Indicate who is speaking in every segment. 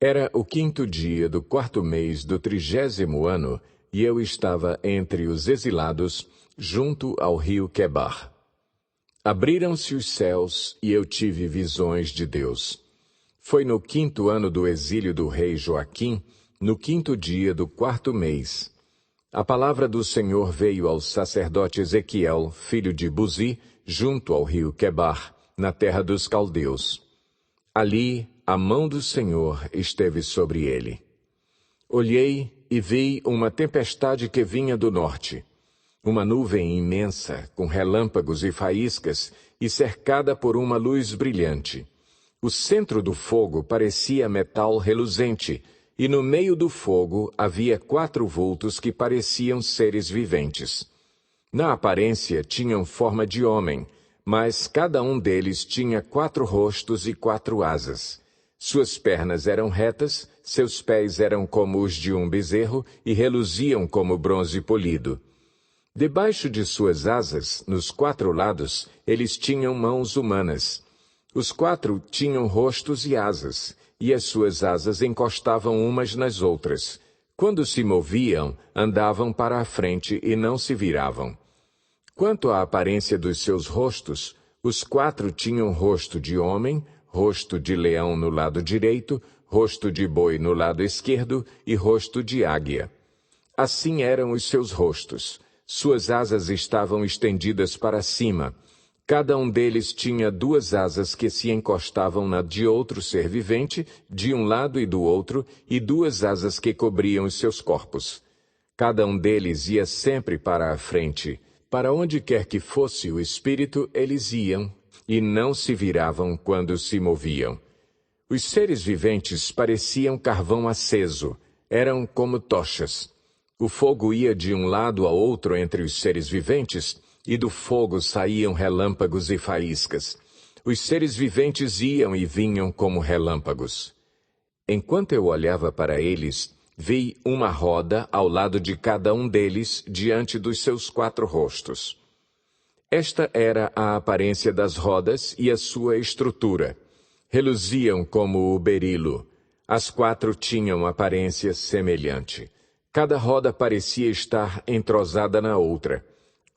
Speaker 1: Era o 5º dia do 4º mês do 30º ano, e eu estava entre os exilados, junto ao rio Quebar. Abriram-se os céus, e eu tive visões de Deus. Foi no 5º ano do exílio do rei Joaquim, no 5º dia do 4º mês. A palavra do Senhor veio ao sacerdote Ezequiel, filho de Buzi, junto ao rio Quebar, na terra dos caldeus. Ali, a mão do Senhor esteve sobre ele. Olhei e vi uma tempestade que vinha do norte, uma nuvem imensa, com relâmpagos e faíscas, e cercada por uma luz brilhante. O centro do fogo parecia metal reluzente, e no meio do fogo havia 4 vultos que pareciam seres viventes. Na aparência tinham forma de homem, mas cada um deles tinha 4 rostos e 4 asas. Suas pernas eram retas, seus pés eram como os de um bezerro e reluziam como bronze polido. Debaixo de suas asas, nos 4 lados, eles tinham mãos humanas. Os 4 tinham rostos e asas, e as suas asas encostavam umas nas outras. Quando se moviam, andavam para a frente e não se viravam. Quanto à aparência dos seus rostos, os 4 tinham rosto de homem, rosto de leão no lado direito, rosto de boi no lado esquerdo e rosto de águia. Assim eram os seus rostos. Suas asas estavam estendidas para cima. Cada um deles tinha 2 asas que se encostavam na de outro ser vivente, de um lado e do outro, e 2 asas que cobriam os seus corpos. Cada um deles ia sempre para a frente. Para onde quer que fosse o espírito, eles iam, e não se viravam quando se moviam. Os seres viventes pareciam carvão aceso, eram como tochas. O fogo ia de um lado a outro entre os seres viventes, e do fogo saíam relâmpagos e faíscas. Os seres viventes iam e vinham como relâmpagos. Enquanto eu olhava para eles, vi uma roda ao lado de cada um deles, diante dos seus 4 rostos. Esta era a aparência das rodas e a sua estrutura. Reluziam como o berilo. As 4 tinham aparência semelhante. Cada roda parecia estar entrosada na outra.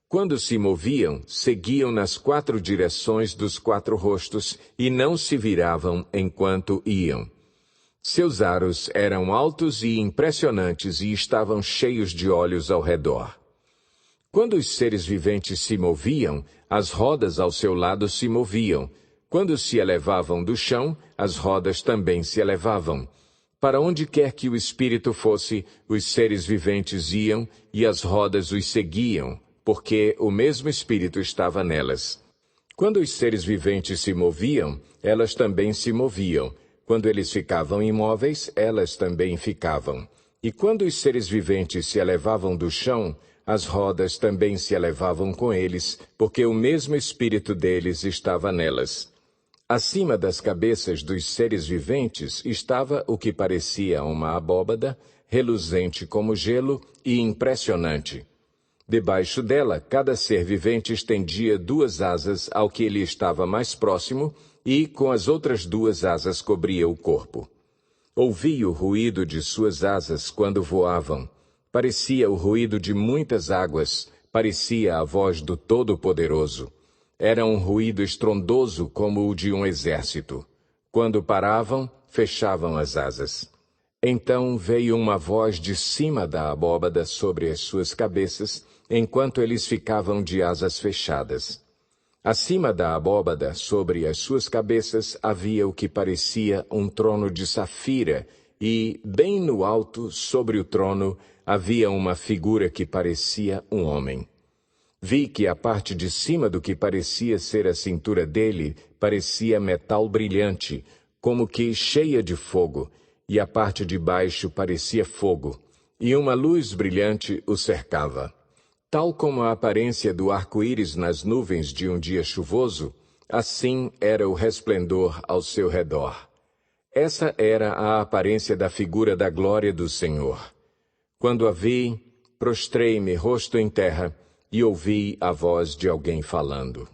Speaker 1: Quando se moviam, seguiam nas 4 direções dos 4 rostos e não se viravam enquanto iam. Seus aros eram altos e impressionantes e estavam cheios de olhos ao redor. Quando os seres viventes se moviam, as rodas ao seu lado se moviam. Quando se elevavam do chão, as rodas também se elevavam. Para onde quer que o espírito fosse, os seres viventes iam e as rodas os seguiam, porque o mesmo espírito estava nelas. Quando os seres viventes se moviam, elas também se moviam. Quando eles ficavam imóveis, elas também ficavam. E quando os seres viventes se elevavam do chão, as rodas também se elevavam com eles, porque o mesmo espírito deles estava nelas. Acima das cabeças dos seres viventes estava o que parecia uma abóbada, reluzente como gelo e impressionante. Debaixo dela, cada ser vivente estendia 2 asas ao que lhe estava mais próximo e, com as outras 2 asas, cobria o corpo. Ouvi o ruído de suas asas quando voavam. Parecia o ruído de muitas águas, parecia a voz do Todo-Poderoso. Era um ruído estrondoso como o de um exército. Quando paravam, fechavam as asas. Então veio uma voz de cima da abóbada sobre as suas cabeças, enquanto eles ficavam de asas fechadas. Acima da abóbada, sobre as suas cabeças, havia o que parecia um trono de safira, e, bem no alto, sobre o trono, havia uma figura que parecia um homem. Vi que a parte de cima do que parecia ser a cintura dele parecia metal brilhante, como que cheia de fogo, e a parte de baixo parecia fogo, e uma luz brilhante o cercava. Tal como a aparência do arco-íris nas nuvens de um dia chuvoso, assim era o resplendor ao seu redor. Essa era a aparência da figura da glória do Senhor. Quando a vi, prostrei-me rosto em terra e ouvi a voz de alguém falando.